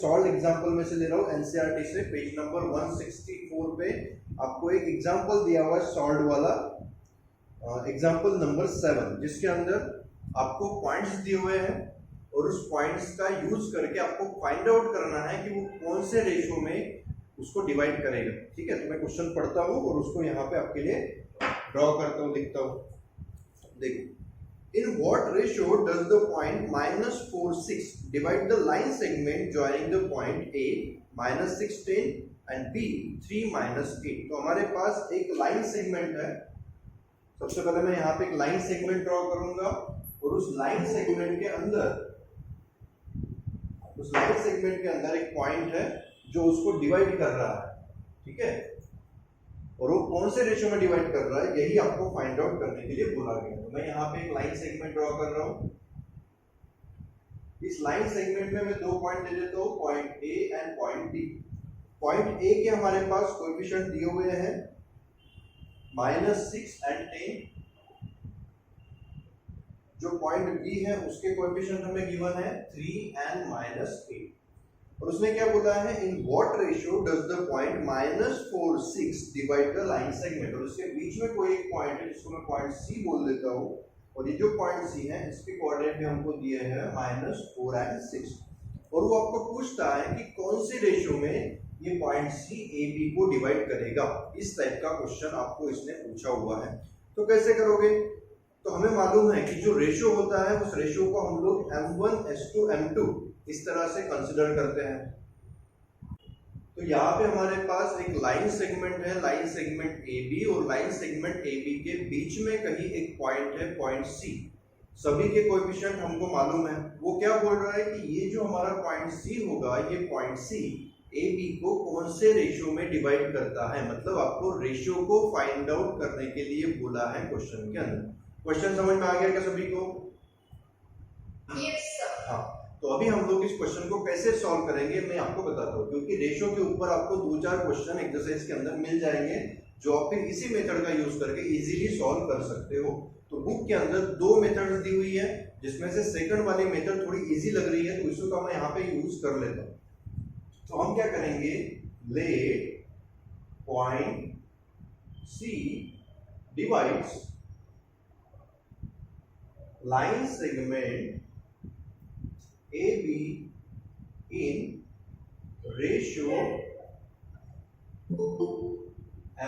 Solve example में से ले रहा हूँ एनसीईआरटी से, पेज नंबर 164 पे आपको एक एग्जांपल दिया हुआ है सॉल्व वाला, एग्जांपल नंबर 7, जिसके अंदर आपको पॉइंट्स दिए हुए हैं और उस पॉइंट्स का यूज करके आपको फाइंड आउट करना है कि वो कौन से रेशियो में उसको डिवाइड करेगा। ठीक है, तो मैं क्वेश्चन पढ़ता हूँ और उसको यहाँ पे आपके लिए ड्रॉ करता हूँ, लिखता हूँ। देखो, in what ratio does the point minus 4 6 divide the line segment joining the point A minus 6 10 and B 3 minus 8। तो हमारे पास एक लाइन सेगमेंट है। सबसे पहले मैं यहाँ पे एक लाइन सेगमेंट ड्रॉ करूंगा और उस लाइन सेगमेंट के अंदर एक पॉइंट है जो उसको डिवाइड कर रहा है। ठीक है, और वो कौन से रेशियो में डिवाइड कर रहा है यही आपको फाइंड आउट करने के लिए बोला गया। तो मैं यहाँ पे एक लाइन सेगमेंट ड्रॉ कर रहा हूँ। इस लाइन सेगमेंट में मैं 2 पॉइंट ले लेता हूँ, point A and point B. Point A के हमारे पास कोएफिशिएंट दिए हुए हैं -6 एंड 10। जो पॉइंट बी है उसके कोएफिशिएंट हमें गिवन है 3 एंड -8। और उसने क्या बोला है, in what ratio does the point -4 6 divide the line segment. और उसके बीच में कोई एक पॉइंट है जिसको मैं पॉइंट सी बोल देता हूँ, और ये जो पॉइंट सी है इसके कोऑर्डिनेट भी हमको दिए हैं -4 एंड 6। और वो आपको पूछता है कि कौन से रेशियो में ये पॉइंट सी ए बी को डिवाइड करेगा। इस टाइप का क्वेश्चन आपको इसने पूछा हुआ है। तो कैसे करोगे, तो हमें मालूम है कि जो रेशियो होता है उस रेशियो को हम लोग m1:m2 इस तरह से कंसिडर करते हैं। तो यहाँ पे हमारे पास एक लाइन सेगमेंट है, लाइन सेगमेंट AB, और लाइन सेगमेंट AB के बीच में कहीं एक पॉइंट है, पॉइंट C। सभी के कोएफिशिएंट हमको मालूम है। वो क्या बोल रहा है कि ये जो हमारा पॉइंट C होगा, ये पॉइंट C AB को कौन से रेशियो में डिवाइड करता है। मतलब आपको रेशियो को फाइंड आउट करने के लिए बोला है क्वेश्चन के अंदर। क्वेश्चन समझ में आ गया क्या सभी को? Yes sir. हाँ, तो अभी हम लोग इस क्वेश्चन को कैसे सॉल्व करेंगे मैं आपको बताता हूँ, क्योंकि रेशियो के ऊपर आपको 2-4 क्वेश्चन एक्सरसाइज के अंदर मिल जाएंगे जो आप फिर इसी मेथड का यूज करके इजीली सॉल्व कर सकते हो। तो बुक के अंदर 2 मेथड्स दी हुई है, जिसमें से सेकंड वाली मेथड थोड़ी इजी लग रही है, तो इसको मैं यहाँ पे यूज कर लेता हूँ। तो हम क्या करेंगे, let point C divides line segment AB in ratio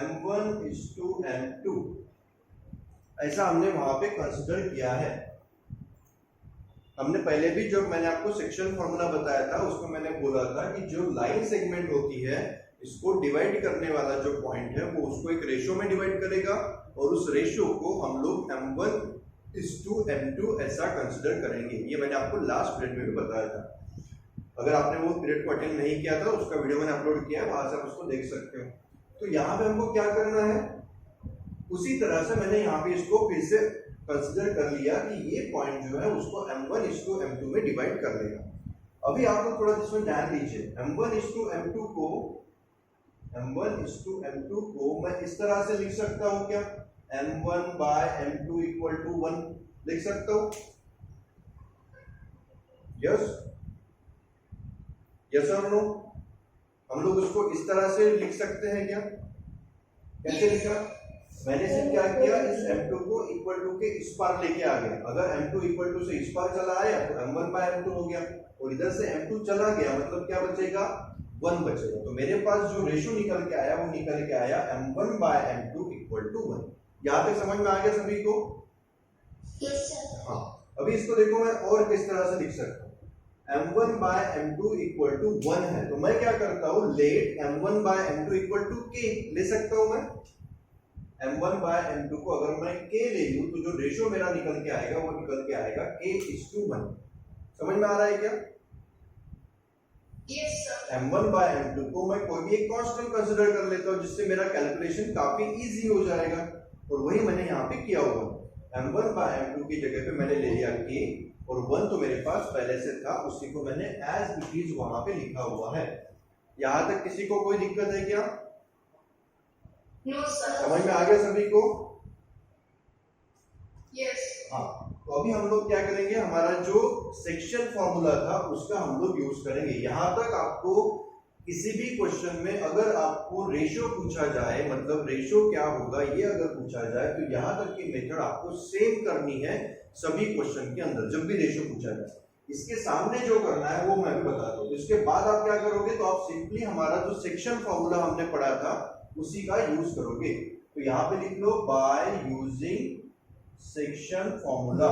m1:m2। ऐसा हमने वहां पे कंसिडर किया है। हमने पहले भी जब मैंने आपको सेक्शन फॉर्मूला बताया था उसमें मैंने बोला था कि जो लाइन सेगमेंट होती है इसको डिवाइड करने वाला जो पॉइंट है वो उसको एक रेशियो में डिवाइड करेगा, और उस रेशियो को हम लोग m1:m2 ऐसा कंसिडर करेंगे। ये मैंने आपको लास्ट पीरियड में भी बताया था। अगर आपने वो पीरियड को अटेंड नहीं किया था उसका वीडियो मैंने अपलोड किया है, वहां से आप उसको देख सकते हो। तो यहाँ पे हमको क्या करना है, उसी तरह से मैंने यहाँ पे इसको फिर से कंसिडर कर लिया कि ये पॉइंट जो है उसको m1:m2 में डिवाइड कर लेगा। अभी आप लोग थोड़ा इसमें ध्यान दीजिए, m1:m2 को मैं इस तरह से लिख सकता हूँ क्या, m1/m2 = 1 लिख सकता हूँ। यस और नो? हम लोग उसको इस तरह से लिख सकते हैं क्या? कैसे लिखा? मैंने सिर्फ क्या किया, इस m2 को इक्वल टू के इस पार लेके आ गया। अगर m2 इक्वल टू से इस पार चला आया तो m1/m2 हो गया, और इधर से m2 चला गया मतलब क्या बचेगा, 1 बचेगा। तो मेरे पास जो रेशियो निकल के आया वो निकल के आया m1/m2 = 1। यहाँ तक समझ में आ गया सभी को? Yes sir. हाँ, अभी इसको देखो मैं और किस तरह से लिख सकता हूँ। m1/m2 = 1 है, तो मैं क्या करता हूँ, लेट m1/m2 = k ले सकता हूँ मैं। m1/m2 को अगर मैं k ले लूँ तो जो रेशियो मेरा निकल के आएगा वो निकल के आएगा k:1। समझ में आ रहा है क्या? Yes sir. m1/m2 को मैं कोई भी एक कांस्टेंट कंसीडर कर लेता हूँ, जिससे मेरा कैलकुलेशन काफी इजी हो जाएगा, और वही मैंने यहाँ पे किया हुआ। m1/m2 की जगह पे मैंने ले लिया k, और 1 तो मेरे पास पहले से था, उसी को मैंने एज इट इज वहां पे लिखा हुआ है। यहां तक किसी को कोई दिक्कत है क्या? No sir. समझ में आ गया सभी को? यस। हाँ, तो अभी हम लोग क्या करेंगे, हमारा जो सेक्शन फॉर्मूला था उसका हम लोग यूज करेंगे। यहां तक आपको किसी भी क्वेश्चन में अगर आपको रेशियो पूछा जाए, मतलब रेशियो क्या होगा ये अगर पूछा जाए, तो यहां तक की मेथड आपको सेम करनी है सभी क्वेश्चन के अंदर जब भी रेशियो पूछा जाए। इसके सामने जो करना है वो मैं भी बता दूं। इसके बाद आप क्या करोगे, तो आप सिंपली हमारा जो सेक्शन फॉर्मूला हमने पढ़ा था उसी का यूज करोगे। तो यहां पे लिख लो by using section formula.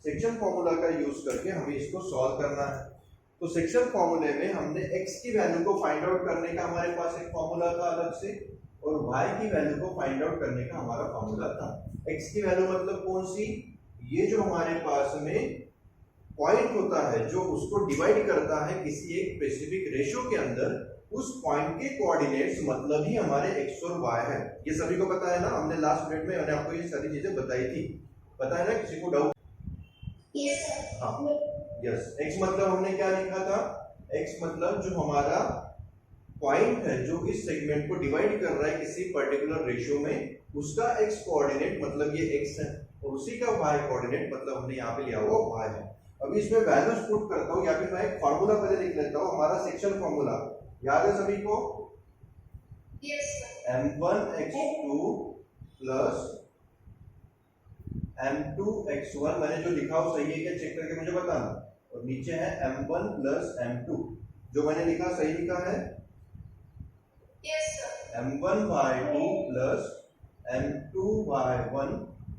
Section formula का यूज करके हमें इसको सॉल्व करना है। तो सेक्शन फॉर्मूले में हमने x की वैल्यू को फाइंड आउट करने का हमारे पास एक फॉर्मूला था अलग से, और y की वैल्यू को फाइंड आउट करने का हमारा फॉर्मूला था। x की वैल्यू मतलब कौन सी, ये जो हमारे पास में पॉइंट होता है जो उसको डिवाइड करता है किसी एक स्पेसिफिक रेशियो के अंदर, उस पॉइंट के कोऑर्डिनेट्स मतलब ही हमारे x और y है। ये सभी को पता है ना, हमने लास्ट मिनट में मैंने आपको ये सारी चीजें बताई थी, पता है ना, किसी को डाउट? Yes, sir. हाँ, यस। x मतलब हमने क्या लिखा था, x मतलब जो हमारा पॉइंट है जो इस सेगमेंट को डिवाइड कर रहा है किसी पर्टिकुलर रेशियो में, उसका x कोऑर्डिनेट मतलब ये x है, और उसी का y कोऑर्डिनेट मतलब हमने यहाँ पे लिया हुआ y है। अभी इसमें वैल्यूज पुट करता हूँ, या फिर मैं एक फार्मूला पहले लिख लेता हूँ, हमारा सेक्शन फार्मूला याद है सभी को? Yes, sir. m1x2 plus m2x1, मैंने जो लिखा हो सही है क्या चेक करके मुझे बताना। और नीचे है m1 प्लस m2, जो मैंने लिखा सही लिखा है? Yes, sir. m1/2 plus m2/1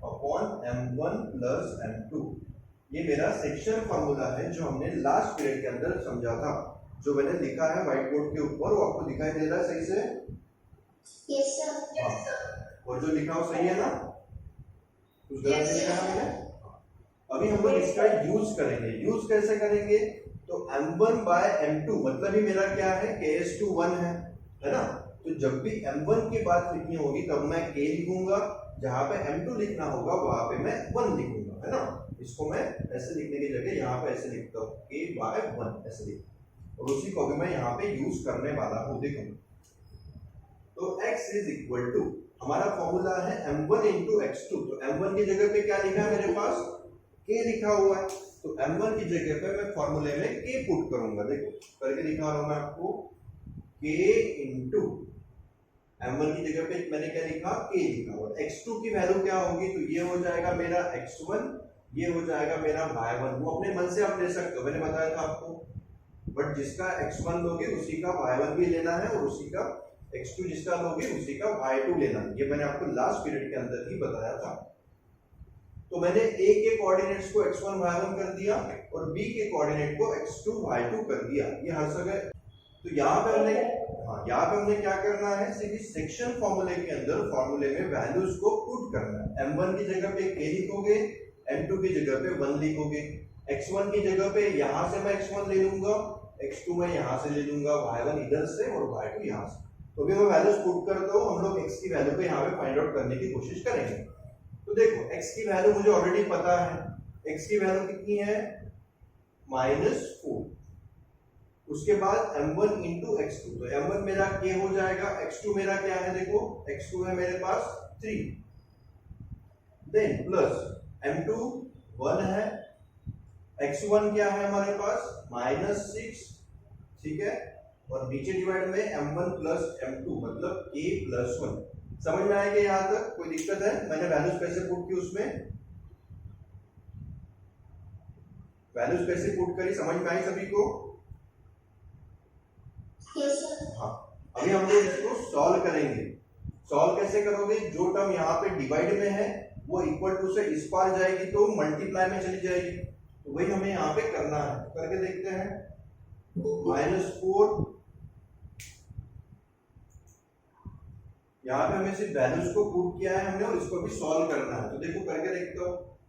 upon m1 plus m2। ये मेरा सेक्शन फार्मूला है जो हमने लास्ट पीरियड के अंदर समझा था, जो मैंने लिखा है व्हाइट बोर्ड के ऊपर। वो आपको दिखाई दे रहा है सही से? Yes, sir. Yes, sir. और जो लिखा हो सही है ना, कुछ गलत Yes, नहीं लिखा sir. हमने? अभी हम लोग इसका यूज करेंगे। यूज कैसे करेंगे, तो m1/m2 मतलब ही मेरा क्या है, KS2 1 है ना। तो जब भी m1 की बात लिखनी होगी तब मैं k लिखूंगा, जहां पे m2 लिखना होगा वहां पे मैं 1 लिखूंगा, है ना। इसको मैं ऐसे लिखने की जगह यहाँ पे ऐसे लिखता हूँ, k/1 ऐसे लिखता हूँ, और उसी को भी मैं यहाँ पे यूज करने वाला हूँ। देखो, तो x इज इक्वल टू, हमारा फॉर्मूला है m1 इंटू x2। तो m1 की जगह पे क्या लिखा है मेरे पास, k लिखा हुआ है। तो m1 की जगह पे मैं फॉर्मूले में k पुट करूंगा। देखो करके दिखा रहा हूं मैं आपको, k इंटू m1 की जगह पे मैंने क्या लिखा, k लिखा हुआ। x2 की वैल्यू क्या होगी, तो ये हो जाएगा मेरा x1, ये हो जाएगा मेरा y1। वो अपने मन से आप ले सकते हो, मैंने बताया था आपको, बट जिसका x1 लोगे उसी का y1 भी लेना है, और उसी का x2 जिसका लोगे उसी का y2 लेना है। ये मैंने आपको लास्ट पीरियड के अंदर ही बताया था। तो मैंने a के कोऑर्डिनेट्स को x1 y1 कर दिया, और b के कोऑर्डिनेट को x2 y2 कर दिया। ये हर जगह। तो यहाँ पे हमने क्या करना है, सिर्फ सेक्शन फॉर्मूले के अंदर फॉर्मूले में वैल्यूज को पुट करना है। m1 की जगह पे k लिखोगे, m2 की जगह पे 1 लिखोगे, x1 की जगह पे यहाँ से मैं x1 ले लूंगा, x2 मैं यहाँ से ले लूंगा, y1 इधर से और y2 यहाँ से। तो भी मैं वैल्यूज पुट करता हूँ, हम लोग x की वैल्यू को यहाँ पे फाइंड आउट करने की कोशिश करेंगे। तो देखो x की वैल्यू मुझे ऑलरेडी पता है, x की वैल्यू कितनी है, -4। उसके बाद m1 इंटू x2, तो m1 मेरा k हो जाएगा, x2 मेरा क्या है, देखो x2 है मेरे पास 3, देन प्लस m2 1 है, x1 क्या है हमारे पास -6, ठीक है, और नीचे डिवाइड में m1 प्लस m2 मतलब k प्लस 1। समझ में आएगा यहाँ तक, कोई दिक्कत है? मैंने वैल्यूज कैसे पुट की, उसमें वैल्यूज कैसे पुट करी, समझ में आई सभी को? Yes, sir. हाँ, अभी हम लोग इसको सॉल्व करेंगे। सॉल्व कैसे करोगे, जो टर्म यहाँ पे डिवाइड में है वो इक्वल टू से इस पार जाएगी तो मल्टीप्लाई में चली जाएगी, तो वही हमें यहाँ पे करना है। करके देखते हैं, -4, यहाँ पे हमें सिर्फ वैल्यूज को पुट किया है हमने, और इसको भी सॉल्व करना है। तो देखो करके देखते हो,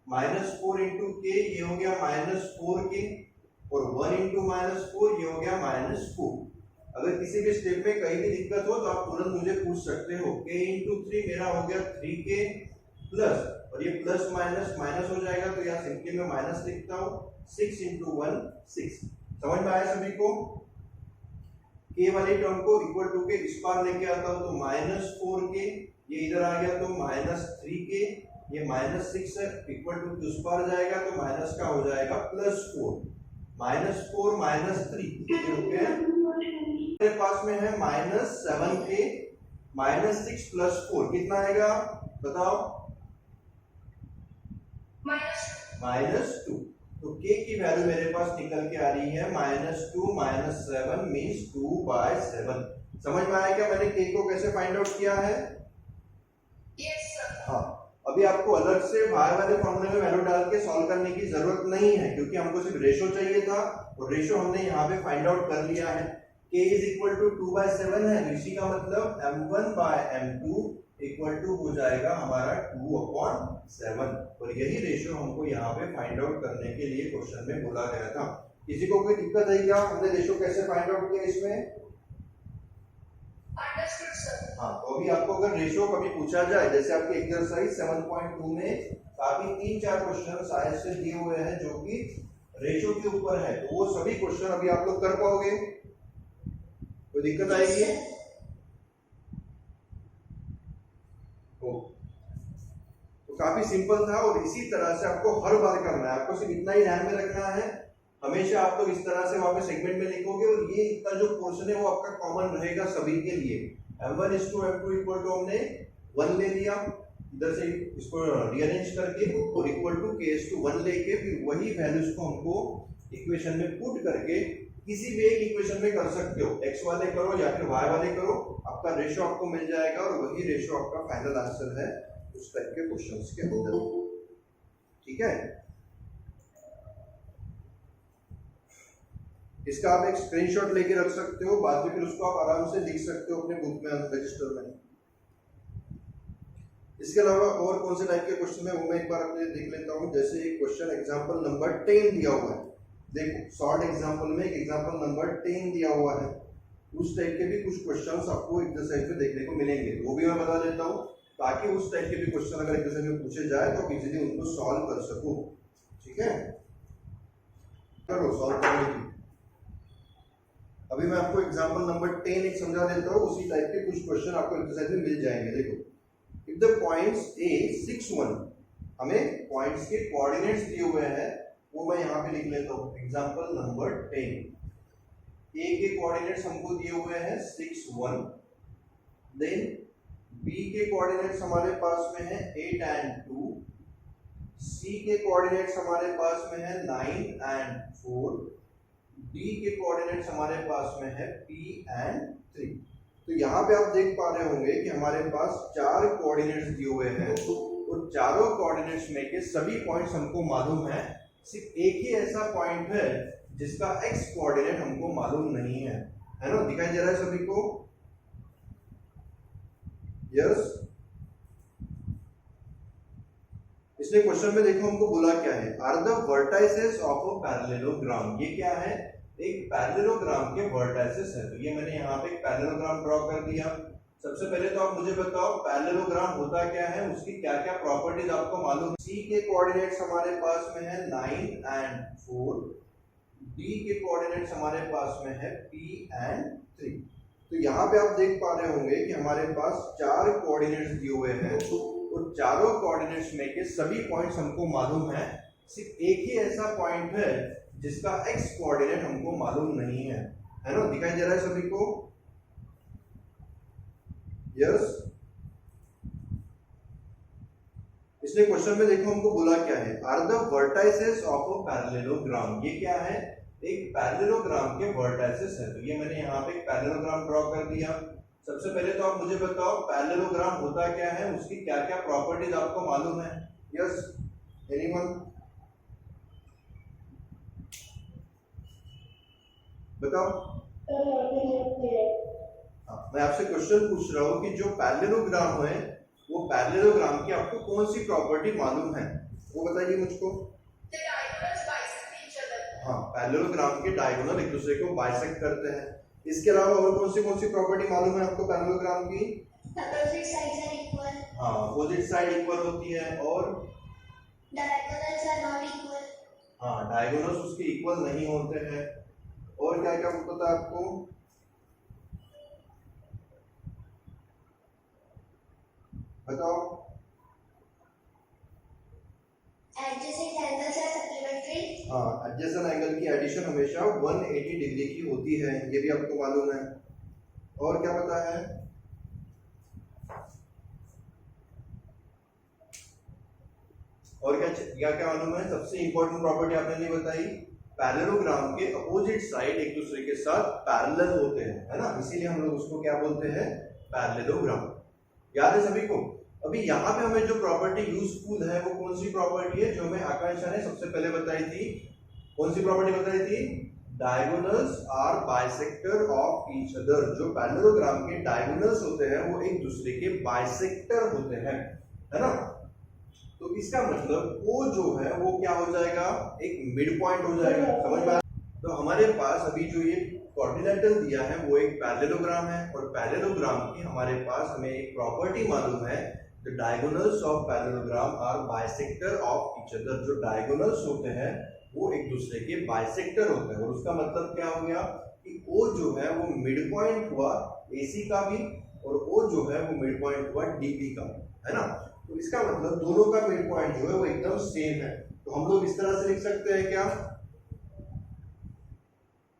-4 इंटू k ये हो गया -4k, और 1 इंटू -4 ये हो गया -4। अगर किसी भी स्टेप में कहीं भी दिक्कत हो तो आप तुरंत मुझे पूछ सकते हो। k इंटू 3 मेरा हो गया 3k प्लस, और ये प्लस माइनस माइनस हो जाएगा, तो यहाँ सिंपली मैं माइनस लिखता हूँ, 6 इंटू 1 6। समझ में आया सभी को? k वाले टर्म को इक्वल टू के इस पार लेके आता हूँ तो -4k ये इधर आ गया तो -3k, ये -6 है, इक्वल टू उस पर जाएगा तो माइनस का हो जाएगा +4, -4 -3 ये हो गया। मेरे पास में है -7k, -6 +4 कितना आएगा बताओ? -2। तो k की वैल्यू मेरे पास निकल के आ रही है -2 -7 मींस 2/7। समझ में आया क्या मैंने k को कैसे फाइंड आउट किया है? Yes, sir. हाँ, अभी आपको अलग से बाहर वाले फॉर्मूले में वैल्यू डाल के सॉल्व करने की जरूरत नहीं है, क्योंकि हमको सिर्फ रेशो चाहिए था और रेशो हमने यहाँ पे फाइंड आउट कर लिया है। k = 2/7 है, तो इसी का मतलब m1/m2 = हो जाएगा हमारा 2/7, और यही रेशो हमको यहाँ पे फाइंड आउट करने के लिए क्वेश्चन में बोला गया था। किसी को कोई दिक्कत है क्या? हमने रेशो कैसे फाइंड आउट किया इसमें? Understood, sir. हाँ, तो अभी आपको अगर रेशियो कभी पूछा जाए, जैसे आपके एक्सरसाइज 7.2 में काफी 3-4 क्वेश्चन शायद से दिए हुए हैं जो कि रेशियो के ऊपर है, तो वो सभी क्वेश्चन अभी आप लोग कर पाओगे? कोई दिक्कत आएगी? तो काफी सिंपल था, और इसी तरह से आपको हर बार करना है। आपको सिर्फ इतना ही ध्यान में रखना है, हमेशा आप लोग इस तरह से वहां पे सेगमेंट में लिखोगे, और ये इतना जो पोर्शन है वो आपका कॉमन रहेगा सभी के लिए। m1:m2 इक्वल टू हमने 1 ले लिया, इधर से इसको रीअरेंज करके और इक्वल टू k/1 लेके फिर वही वैल्यूज को हमको इक्वेशन में पुट करके किसी भी एक इक्वेशन में कर सकते हो, x वाले करो या फिर y वाले करो, आपका रेशियो आपको मिल जाएगा और वही रेशियो आपका फाइनल आंसर है उस टाइप के क्वेश्चंस के अंदर। ठीक है, इसका आप एक स्क्रीनशॉट लेके रख सकते हो, बाद में फिर उसको आप आराम से लिख सकते हो अपने बुक में, रजिस्टर में। इसके अलावा और कौन से टाइप के क्वेश्चन है वो मैं एक बार अपने देख लेता हूँ। जैसे एक क्वेश्चन एग्जांपल नंबर 10 दिया हुआ है, देखो शॉर्ट एग्जांपल में एक एग्जांपल नंबर 10 दिया हुआ है, उस टाइप के भी कुछ क्वेश्चंस आपको एक्सरसाइज में देखने को मिलेंगे, वो भी मैं बता देता हूँ, ताकि उस टाइप के भी क्वेश्चन अगर एक्सरसाइज में पूछे जाए तो इजीली उनको सॉल्व कर सको। ठीक है, करो सॉल्व करने की। अभी मैं आपको एग्जांपल नंबर 10 एक समझा देता हूँ, उसी टाइप के कुछ क्वेश्चन आपको एक्सरसाइज में मिल जाएंगे। देखो, इफ द पॉइंट्स a 6 1, हमें पॉइंट्स के कोऑर्डिनेट्स दिए हुए हैं, वो मैं यहाँ पे लिख लेता हूँ। एग्जांपल नंबर 10, a के कोऑर्डिनेट्स हमको दिए हुए हैं 6 1, देन b के कोऑर्डिनेट्स हमारे पास में है 8 and 2, c के कोऑर्डिनेट्स हमारे पास में है 9 and 4, D के कोऑर्डिनेट्स हमारे पास में है P and 3। तो यहाँ पे आप देख पा रहे होंगे कि हमारे पास 4 कोऑर्डिनेट्स दिए हुए हैं, और चारों कोऑर्डिनेट्स में के सभी पॉइंट्स हमको मालूम है, सिर्फ एक ही ऐसा पॉइंट है जिसका x कोऑर्डिनेट हमको मालूम नहीं है ना? दिखाई दे रहा है सभी को? यस। इसलिए क्वेश्चन में देखो हमको बोला क्या है, are the vertices of a parallelogram. ये क्या है? एक पैरेललोग्राम के वर्टाइसेस है। तो ये मैंने यहाँ पे एक पैरेललोग्राम ड्रॉ कर दिया। सबसे पहले तो आप मुझे बताओ पैरेललोग्राम होता क्या है, उसकी क्या क्या प्रॉपर्टीज आपको मालूम? C के कोऑर्डिनेट्स हमारे पास में है 9 and 4, D के कोऑर्डिनेट्स हमारे पास में है P and 3। तो यहाँ पे आप देख पा रहे होंगे कि हमारे पास 4 कोऑर्डिनेट्स दिए हुए हैं, और चारों कोऑर्डिनेट्स में के सभी पॉइंट्स हमको मालूम है, सिर्फ एक ही ऐसा पॉइंट है जिसका x कोऑर्डिनेट हमको मालूम नहीं है ना? दिखाई दे रहा है सभी को? यस। इसलिए क्वेश्चन में देखो हमको बोला क्या है, are the vertices of a parallelogram. ये क्या है? एक पैरेललोग्राम के वर्टाइसेस है। तो ये मैंने यहाँ पे एक पैरेललोग्राम ड्रॉ कर दिया। सबसे पहले तो आप मुझे बताओ पैरेललोग्राम होता क्या है, उसकी क्या क्या प्रॉपर्टीज आपको मालूम है? यस, एनीवन बताओ। हाँ, मैं आपसे क्वेश्चन पूछ रहा हूँ कि जो पैरेललोग्राम है, वो पैरेललोग्राम की आपको कौन सी प्रॉपर्टी मालूम है, वो बताइए मुझको। हाँ, पैरेललोग्राम के डायगोनल एक दूसरे को बाइसेक्ट करते हैं। इसके अलावा और कौन सी प्रॉपर्टी मालूम है आपको पैरेललोग्राम की? Opposite sides are equal. हाँ, अपोजिट साइड इक्वल होती है, और डायगोनल्स आर नॉट इक्वल। हाँ, डायगोनल्स उसके इक्वल नहीं होते हैं। और क्या क्या पता है आपको? बताओ। Adjacent angles are supplementary. हाँ, एडजेसेंट एंगल की एडिशन हमेशा 180 डिग्री की होती है, ये भी आपको मालूम है। और क्या पता है? और क्या क्या मालूम है? सबसे इंपॉर्टेंट प्रॉपर्टी आपने नहीं बताई, पैरेललोग्राम के अपोजिट साइड एक दूसरे के साथ पैरेलल होते हैं, है ना, इसीलिए हम लोग उसको क्या बोलते हैं? पैरेललोग्राम। याद है सभी को? अभी यहाँ पे हमें जो प्रॉपर्टी यूजफुल है वो कौन सी प्रॉपर्टी है जो हमें आकांक्षा ने सबसे पहले बताई थी? कौन सी प्रॉपर्टी बताई थी? Diagonals are bisector of each other. जो पैरेललोग्राम के डायगोनल्स होते हैं वो एक दूसरे के बाइसेक्टर होते हैं, है ना। तो इसका मतलब वो जो है वो क्या हो जाएगा? एक मिड पॉइंट हो जाएगा। समझ में? तो हमारे पास अभी जो ये कोऑर्डिनेटर दिया है वो एक पैरेललोग्राम है, और पैरेललोग्राम की हमारे पास हमें एक प्रॉपर्टी मालूम है, the diagonals of parallelogram are bisector of each other. जो डायगोनल्स होते हैं वो एक दूसरे के बाइसेक्टर होते हैं, और उसका मतलब क्या हो गया कि ओ जो है वो मिड पॉइंट हुआ AC का भी, और ओ जो है वो मिड पॉइंट हुआ DB का, है ना। तो इसका मतलब दोनों का मिड पॉइंट जो है वो एकदम सेम है। तो हम लोग इस तरह से लिख सकते हैं क्या?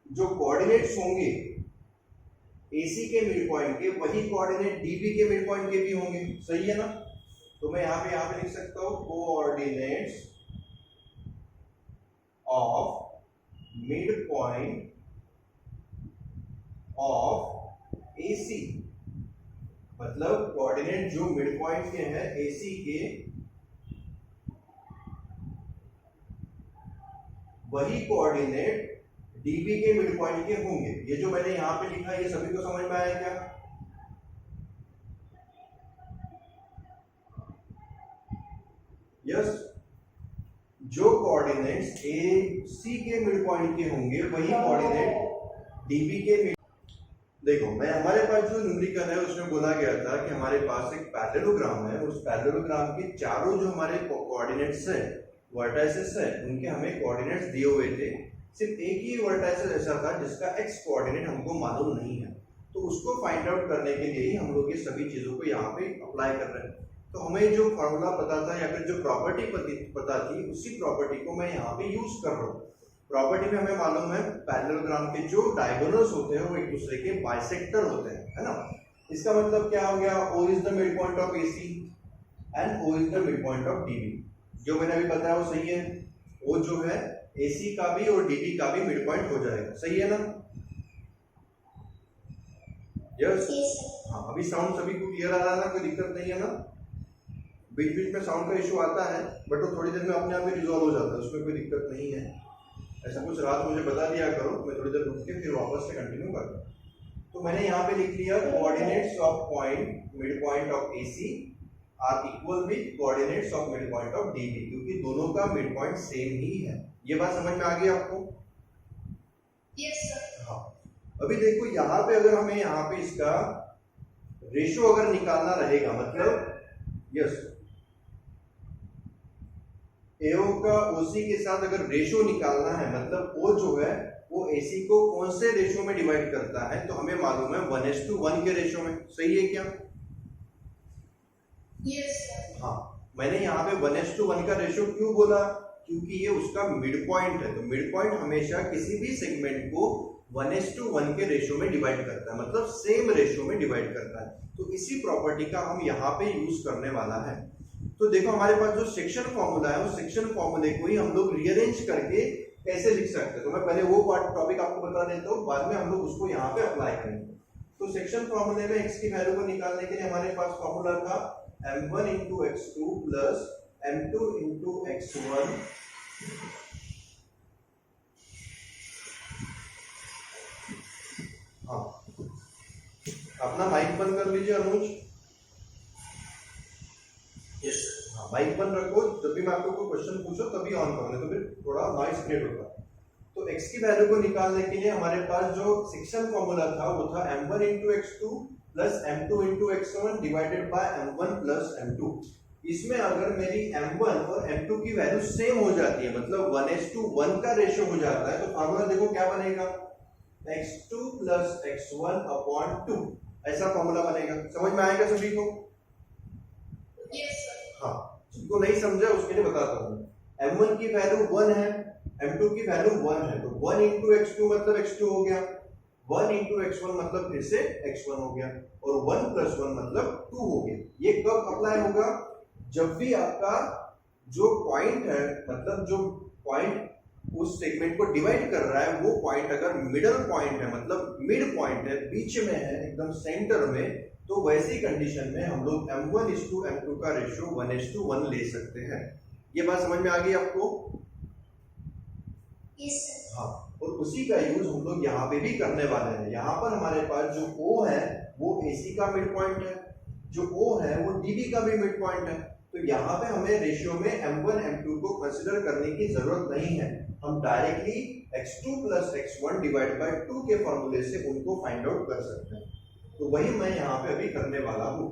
जो कोऑर्डिनेट्स होंगे AC के मिड पॉइंट के, वही कोऑर्डिनेट DB के मिड पॉइंट के भी होंगे। सही है ना? तो मैं यहाँ पे लिख सकता हूँ coordinates of mid point of AC, मतलब कोऑर्डिनेट जो मिड पॉइंट के हैं AC के, वही कोऑर्डिनेट DB के मिड पॉइंट के होंगे। ये जो मैंने यहां पे लिखा है ये सभी को समझ में आया क्या? यस। जो कोऑर्डिनेट्स AC के मिड पॉइंट के होंगे वही कोऑर्डिनेट DB के मिड। देखो, मैं हमारे पास जो न्यूमेरिकल है उसमें बोला गया था कि हमारे पास एक पैरेललोग्राम है, उस पैरेललोग्राम के चारों जो हमारे कोऑर्डिनेट्स है, वर्टाइसेस है, उनके हमें कोऑर्डिनेट्स दिए हुए थे। सिर्फ एक ही वर्टाइसेस ऐसा था जिसका x कोऑर्डिनेट हमको मालूम नहीं है, तो उसको फाइंड आउट करने के लिए ही हम लोग ये सभी चीजों को यहाँ पे अप्लाई कर रहे हैं। तो हमें जो फॉर्मूला पता था या फिर जो प्रॉपर्टी पता थी उसी प्रॉपर्टी को मैं यहाँ पे यूज कर रहा हूँ। प्रॉपर्टी में हमें मालूम है पैरेललोग्राम के जो डायगोनल्स होते हैं वो एक दूसरे के बाइसेक्टर होते हैं, है ना। इसका मतलब क्या हो गया? O is the mid point of AC and O is the mid point of DB। जो मैंने अभी बताया वो सही है। O जो है AC का भी और DB का भी मिड पॉइंट हो जाएगा। सही है ना? यस। हाँ, अभी साउंड सभी को क्लियर आ रहा है ना? कोई दिक्कत नहीं है ना? बीच बीच में साउंड का इशू आता है बट वो थोड़ी देर में अपने आप ही रिजॉल्व हो जाता है, उसमें कोई दिक्कत नहीं है। ऐसा कुछ रात मुझे बता दिया करो, मैं थोड़ी देर रुक के फिर वापस से कंटिन्यू करता हूँ। तो मैंने यहाँ पे लिख लिया coordinates of point mid point of AC are equal with coordinates of mid point of DB, क्योंकि दोनों का मिड पॉइंट सेम ही है। ये बात समझ में आ गई आपको? Yes sir. हाँ, अभी देखो यहाँ पे अगर हमें यहाँ पे इसका रेशो अगर निकालना रहेगा, मतलब यस, AO का OC के साथ अगर रेशो निकालना है, मतलब O जो है वो AC को कौन से रेशो में डिवाइड करता है, तो हमें मालूम है 1:1 के रेशो में। सही है क्या? Yes sir. हाँ, मैंने यहाँ पे 1:1 का रेशो क्यों बोला? क्योंकि ये उसका मिड पॉइंट है। तो मिड पॉइंट हमेशा किसी भी सेगमेंट को 1:1 के रेशो में डिवाइड करता है, मतलब सेम रेशो में डिवाइड करता है। तो इसी प्रॉपर्टी का हम यहाँ पे यूज करने वाला है। तो देखो हमारे पास जो सेक्शन फॉर्मूला है, उस सेक्शन फॉर्मूले को ही हम लोग रीअरेंज करके कैसे लिख सकते हैं। तो मैं पहले वो पार्ट टॉपिक आपको बता देता हूँ, बाद में हम लोग उसको यहाँ पे अप्लाई करेंगे। तो सेक्शन फॉर्मूले में x की वैल्यू को निकालने के लिए हमारे पास फॉर्मूला था m1 into x2 plus m2 into x1 हाँ, अपना माइक बंद कर लीजिए अनुज। यस। हाँ, माइक बंद रखो, जब भी मैं आपको कोई क्वेश्चन पूछो तभी ऑन करना, तो फिर थोड़ा नॉइस क्रिएट होता है। तो x की वैल्यू को निकालने के लिए हमारे पास जो सेक्शन फॉर्मूला था वो था m1 into x2 plus m2 into x1 divided by m1 plus m2। इसमें अगर मेरी m1 और m2 की वैल्यू सेम हो जाती है, मतलब 1:1 का रेशियो हो जाता है, तो फॉर्मूला देखो क्या बनेगा, x2 प्लस x1 अपॉन 2, ऐसा फॉर्मूला बनेगा। समझ में आएगा सभी को? Yes, sir. हाँ, जिनको नहीं समझा उसके लिए बताता हूँ। m1 की वैल्यू 1 है, m2 की वैल्यू 1 है, तो 1 इंटू x2 मतलब x2 हो गया, 1 इंटू x1 मतलब फिर से x1 हो गया, और 1 प्लस 1 मतलब 2 हो गया। ये कब अप्लाई होगा? जब भी आपका जो पॉइंट है, मतलब जो पॉइंट उस सेगमेंट को डिवाइड कर रहा है, वो पॉइंट अगर मिडल पॉइंट है, मतलब मिड पॉइंट है, बीच में है, एकदम सेंटर में, तो वैसी कंडीशन में हम लोग m1:m2 का रेशियो 1:1 ले सकते हैं। ये बात समझ में आ गई आपको? Yes, sir. हाँ, और उसी का यूज हम लोग यहाँ पे भी करने वाले हैं। यहाँ पर हमारे पास जो O है वो AC का मिड पॉइंट है, जो O है वो DB का भी मिड पॉइंट है, तो यहाँ पे हमें रेशियो में m1:m2 को कंसिडर करने की जरूरत नहीं है। हम directly x2 plus x1 divide by 2 के फॉर्मूले से उनको फाइंड आउट कर सकते हैं। तो वही मैं यहाँ पे अभी करने वाला हूँ।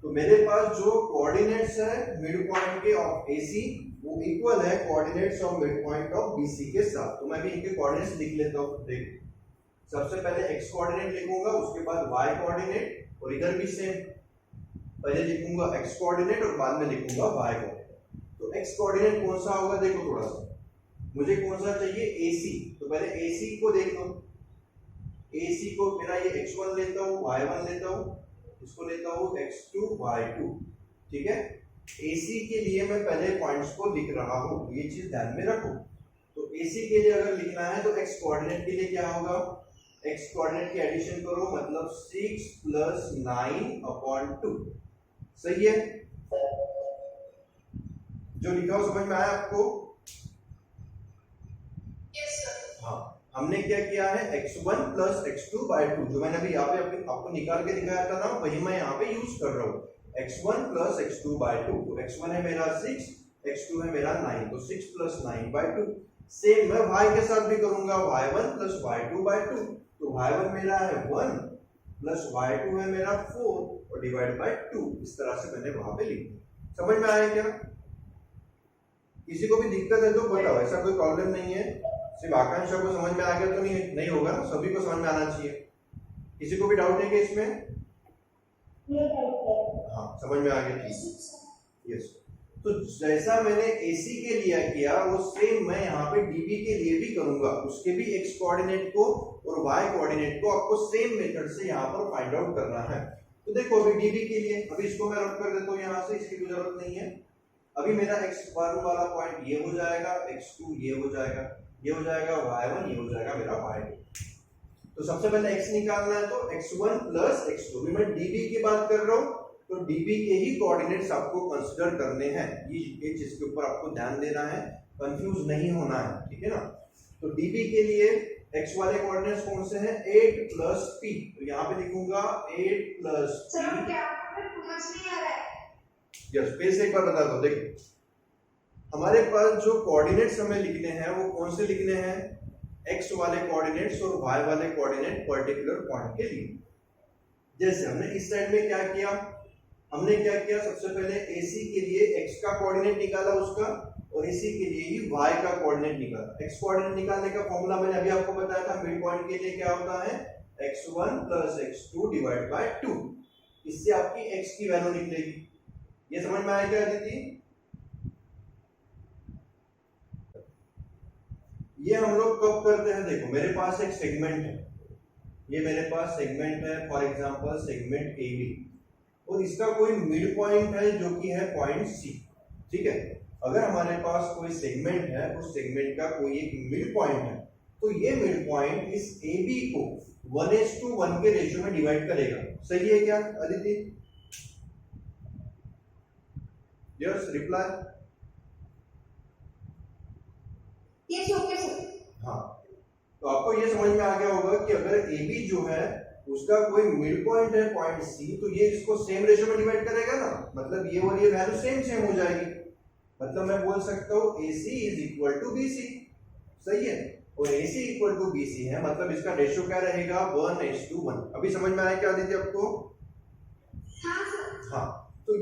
तो मेरे पास जो कोऑर्डिनेट्स है मिड पॉइंट के ऑफ AC वो इक्वल है coordinates of mid point of BC के साथ। तो मैं भी इनके कोऑर्डिनेट्स लिख लेता हूँ। देख, सबसे पहले x कोऑर्डिनेट लिखूंगा, उसके बाद y कोऑर्डिनेट, और इधर भी सेम, पहले लिखूंगा x कोऑर्डिनेट और बाद में लिखूंगा y कोऑर्डिनेट। तो x कोऑर्डिनेट कौन सा होगा? देखो थोड़ा सा, मुझे कौन सा चाहिए? AC। तो पहले AC को देख लो, AC को मेरा ये x1 लेता हूँ, y1 लेता हूँ, इसको लेता हूँ x2 y2, ठीक है। AC के लिए मैं पहले पॉइंट्स को लिख रहा हूँ, ये चीज ध्यान में रखो। तो AC के लिए अगर लिखना है तो x कोऑर्डिनेट के लिए क्या होगा? x कोऑर्डिनेट की एडिशन करो, मतलब 6 प्लस 9/2, सही है? जो लिखा हो समझ में आया आपको? Yes, sir. हाँ, हमने क्या किया है? x1 प्लस x2/2, जो मैंने अभी यहाँ पे आपको निकाल के दिखाया था ना, वही मैं यहाँ पे यूज कर रहा हूँ। x1 प्लस x2/2, तो x1 है मेरा 6, x2 है मेरा 9, तो 6 प्लस 9/2। सेम मैं y के साथ भी करूंगा, y1 प्लस y2/2, तो y1 मेरा है 1 प्लस y2 है मेरा 4 और डिवाइड बाय 2। इस तरह से मैंने वहां पे लिख दिया। समझ में आया क्या? किसी को भी दिक्कत है तो बताओ, ऐसा कोई प्रॉब्लम नहीं है। सिर्फ आकांक्षा को समझ में आ गया तो नहीं होगा, सभी को समझ में आना चाहिए। किसी को भी डाउट है कि इसमें? हाँ, समझ में आ गया, ठीक। यस, तो जैसा मैंने AC के लिए किया वो सेम मैं यहाँ पे DB के लिए भी करूंगा। उसके भी x कोऑर्डिनेट को और y कोऑर्डिनेट को आपको सेम मेथड से यहाँ पर फाइंड आउट करना है। तो देखो अभी DB के लिए, अभी इसको मैं रख कर देता हूँ यहाँ से, इसकी कोई जरूरत नहीं है। अभी मेरा x1 वाला पॉइंट ये हो जाएगा, x2 ये हो जाएगा, ये हो जाएगा y1, ये हो जाएगा मेरा y2। तो सबसे पहले x निकालना है, तो x1 प्लस x2। मैं DB की बात कर रहा हूँ, तो DB के ही कोऑर्डिनेट्स आपको कंसीडर करने हैं। ये चीज के ऊपर आपको ध्यान देना है, कंफ्यूज नहीं होना है, ठीक है ना। तो DB के लिए x वाले कोऑर्डिनेट्स कौन से हैं? 8 प्लस p, तो यहाँ पे लिखूंगा 8 प्लस p। सर क्या समझ नहीं आ रहा है? यस, फिर से एक बार बता दो। देखो हमारे पास जो कोऑर्डिनेट्स हमें लिखने हैं वो कौन से लिखने हैं? x वाले कोऑर्डिनेट्स और y वाले कोऑर्डिनेट पर्टिकुलर पॉइंट के लिए। जैसे हमने इस साइड में क्या किया, हमने क्या किया, सबसे पहले AC के लिए x का कोऑर्डिनेट निकाला उसका, और AC के लिए ही y का कोऑर्डिनेट निकाला। x कोऑर्डिनेट निकालने का फॉर्मूला मैंने अभी आपको बताया था, मिड पॉइंट के लिए क्या होता है? x1 plus x2 divide by 2। इससे आपकी x की वैल्यू निकलेगी। ये समझ में आया क्या दीदी? ये हम लोग कब करते हैं? देखो मेरे पास एक सेगमेंट है, ये मेरे पास सेगमेंट है, फॉर एग्जांपल सेगमेंट AB, और इसका कोई मिड पॉइंट है जो कि है पॉइंट C, ठीक है। अगर हमारे पास कोई सेगमेंट है, उस सेगमेंट का कोई एक मिड पॉइंट है, तो ये मिड पॉइंट इस AB को 1:1 के रेशियो में डिवाइड करेगा। सही है क्या Aditi? Yes, reply. Yes, okay, sir. हाँ, तो आपको ये समझ में आ गया होगा कि अगर AB जो है उसका कोई मिड पॉइंट है पॉइंट C, तो ये इसको सेम रेशियो में डिवाइड करेगा ना, मतलब ये और ये वैल्यू सेम हो जाएगी। मतलब मैं बोल सकता हूँ AC is equal to BC, सही है। और AC इक्वल टू BC है, मतलब इसका रेशियो क्या रहेगा? 1:1। अभी समझ में आया क्या दीजिए आपको? हाँ सर। हाँ, तो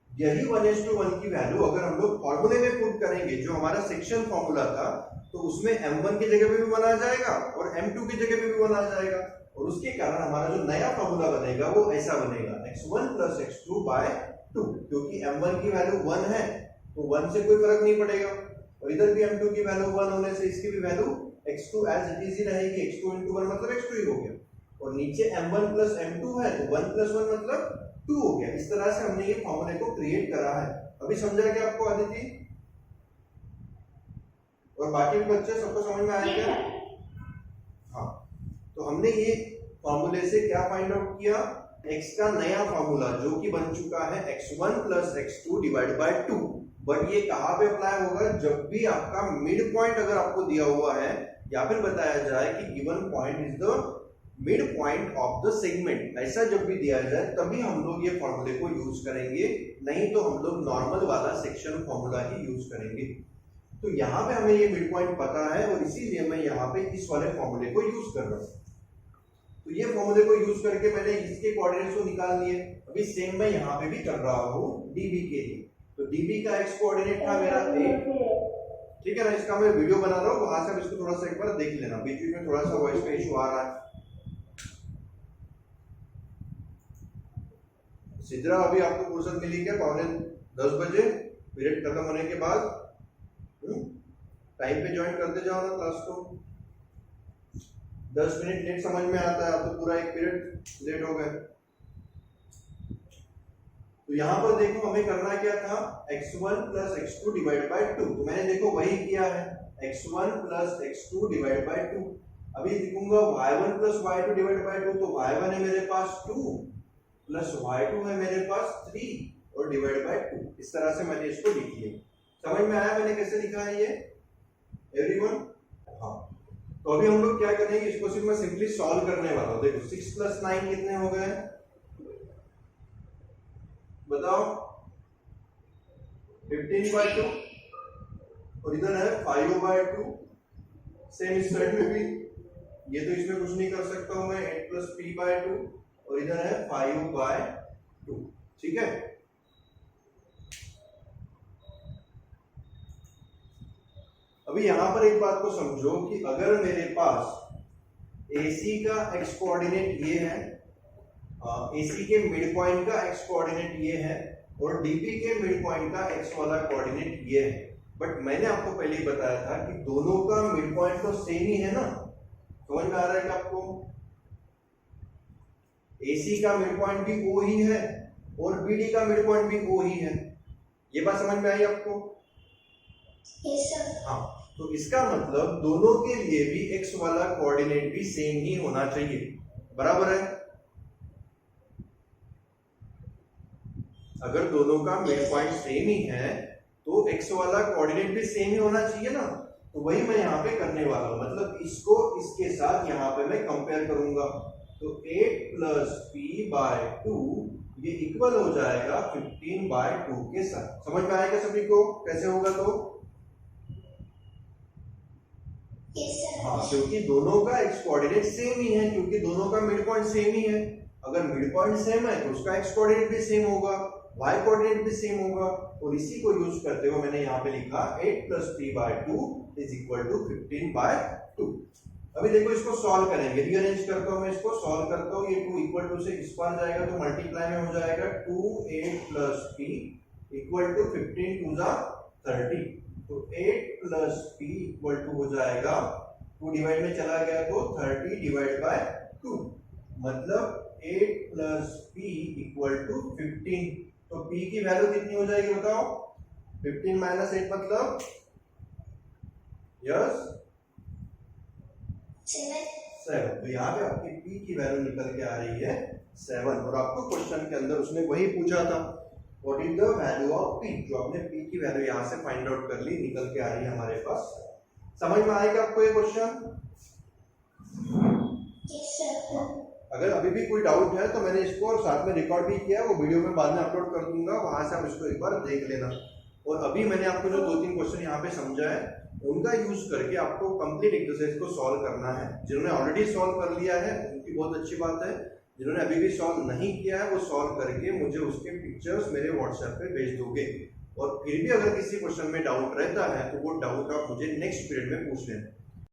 यही 1:1 की वैल्यू अगर हम लोग फॉर्मूले में पुट करेंगे, जो हमारा सेक्शन फॉर्मूला था, तो उसमें m1 की जगह पे भी 1 आ जाएगा और m2 की जगह पे भी 1 आ जाएगा, और उसके कारण हमारा जो नया फॉर्मूला बनेगा वो ऐसा बनेगा x1 प्लस x2 बाय 2, क्योंकि m1 की वैल्यू 1 है तो 1 से कोई फर्क नहीं पड़ेगा, और इधर भी m2 की वैल्यू 1 होने से इसकी भी value x2 as it is ही रहेगी, x2 into 1 मतलब x2 ही हो गया, और नीचे m1 plus m2 है तो 1 plus 1 मतलब 2 हो गया। इस तरह से हमने ये फॉर्मूले को क्रिएट करा है। अभी समझा क्या आपको आदिति और बाकी भी बच्चे, सबको समझ में आया क्या? हाँ, तो हमने ये फॉर्मूले से क्या फाइंड आउट किया, x का नया फॉर्मूला जो कि बन चुका है x1 plus x2 divide by 2। But ये कहाँ पे अप्लाई होगा, जब भी आपका मिड पॉइंट अगर आपको दिया हुआ है या फिर बताया जाए कि given point is the mid point of the segment, ऐसा जब भी दिया जाए तभी हम लोग ये फॉर्मूले को यूज करेंगे, नहीं तो हम लोग नॉर्मल वाला सेक्शन फॉर्मूला ही यूज करेंगे। तो यहाँ पे हमें ये मिड पॉइंट पता है और इसीलिए मैं यहाँ पे इस वाले फॉर्मूले को यूज कर रहा हूँ। तो ये फॉर्मूले को यूज करके मैंने इसके कोऑर्डिनेट्स को निकाल लिए। अभी सेम मैं यहाँ पे भी कर रहा हूँ db के लिए। तो db का x कोऑर्डिनेट था मेरा 8, ठीक है ना, इसका मैं वीडियो बना रहा हूँ, वहां से आप इसको थोड़ा सा एक बार देख लेना, बीच में थोड़ा सा वॉइस का इशू आ रहा है। सिद्रा अभी आपको फुर्सत मिली क्या 9:45 बजे पीरियड खत्म होने के बाद? टाइम पे ज्वाइन करते जाओ ना क्लास को। 10 मिनट लेट समझ में आता है, अब तो पूरा एक पीरियड लेट हो गए। तो यहाँ पर देखो हमें करना क्या था, x1 plus x2 divide by 2। तो मैंने देखो वही किया है, x1 plus x2 divide by 2। अभी लिखूंगा y1 plus y2 divide by 2, तो y1 है मेरे पास 2 प्लस y2 है मेरे पास 3 और डिवाइड बाय 2। इस तरह से मैंने इसको लिख लिया। समझ में आया मैंने कैसे लिखा है ये एवरीवन? हाँ, तो अभी हम लोग क्या करेंगे, इसको सिर्फ मैं सिंपली सॉल्व करने वाला हूँ। देखो 6 plus 9 कितने हो गए बताओ? 15/2 और इधर है 5/2। सेम इस साइड में भी, ये तो इसमें कुछ नहीं कर सकता हूं मैं, 8 plus p/2 और इधर है 5/2, ठीक है। अभी यहां पर एक बात को समझो कि अगर मेरे पास AC का x कोऑर्डिनेट ये है, AC के मिड पॉइंट का x कोऑर्डिनेट ये है और DP के मिड पॉइंट का x वाला कोऑर्डिनेट ये है, बट मैंने आपको पहले ही बताया था कि दोनों का मिड पॉइंट तो सेम ही है ना। समझ में आ रहा है कि आपको? AC का मिड पॉइंट भी O ही है और BD का मिड पॉइंट भी O ही है। ये बात समझ में आई आपको? Yes sir. हाँ, तो इसका मतलब दोनों के लिए भी x वाला कोऑर्डिनेट भी सेम ही होना चाहिए, बराबर है। अगर दोनों का मिड पॉइंट सेम ही है तो x वाला कोऑर्डिनेट भी सेम ही होना चाहिए ना। तो वही मैं यहाँ पे करने वाला हूँ, मतलब इसको इसके साथ यहाँ पे मैं कंपेयर करूंगा। तो 8 plus p/2 ये इक्वल हो जाएगा 15/2 के साथ। समझ में आएगा सभी को कैसे होगा? तो हाँ, क्योंकि दोनों का x कोऑर्डिनेट सेम ही है, क्योंकि दोनों का मिड पॉइंट सेम ही है। अगर मिड पॉइंट सेम है तो उसका x कोऑर्डिनेट भी सेम होगा, y कोऑर्डिनेट भी सेम होगा, और इसी को यूज करते हुए मैंने यहाँ पे लिखा 8 plus p/2 is equal to 15/2। अभी देखो इसको सॉल्व करेंगे, रीअरेंज करता हूँ मैं, इसको सॉल्व करता हूँ। ये 2 इक्वल टू से इस पार जाएगा तो मल्टीप्लाई में हो जाएगा 2 8 plus p इक्वल टू 15 2 जा 30। तो 8 plus p इक्वल टू हो जाएगा, 2 डिवाइड में चला गया तो 30 डिवाइड बाय 2, मतलब 8 plus p इक्वल टू 15। तो p की वैल्यू कितनी हो जाएगी बताओ? 15 minus 8 मतलब यस 7। तो यहाँ पे आपकी p की वैल्यू निकल के आ रही है 7, और आपको क्वेश्चन के अंदर उसने वही पूछा था, what is the value of p। जो आपने p की वैल्यू यहाँ से फाइंड आउट कर ली, निकल के आ रही है हमारे पास। समझ में आएगा आपको ये क्वेश्चन? Yes sir. अगर अभी भी कोई डाउट है तो मैंने इसको साथ में रिकॉर्ड भी किया, वो वीडियो में बाद में अपलोड कर दूंगा, वहां से आप इसको एक बार देख लेना। और अभी मैंने आपको जो 2-3 क्वेश्चन यहाँ पे समझा है उनका यूज करके आपको कंप्लीट एक्सरसाइज को सॉल्व करना है। जिन्होंने ऑलरेडी सॉल्व कर लिया है उनकी बहुत अच्छी बात है, जिन्होंने अभी भी सॉल्व नहीं किया है वो सॉल्व करके मुझे उसके पिक्चर्स मेरे व्हाट्सएप पे भेज दोगे। और फिर भी अगर किसी क्वेश्चन में डाउट रहता है तो वो डाउट आप मुझे नेक्स्ट पीरियड में पूछ लेना।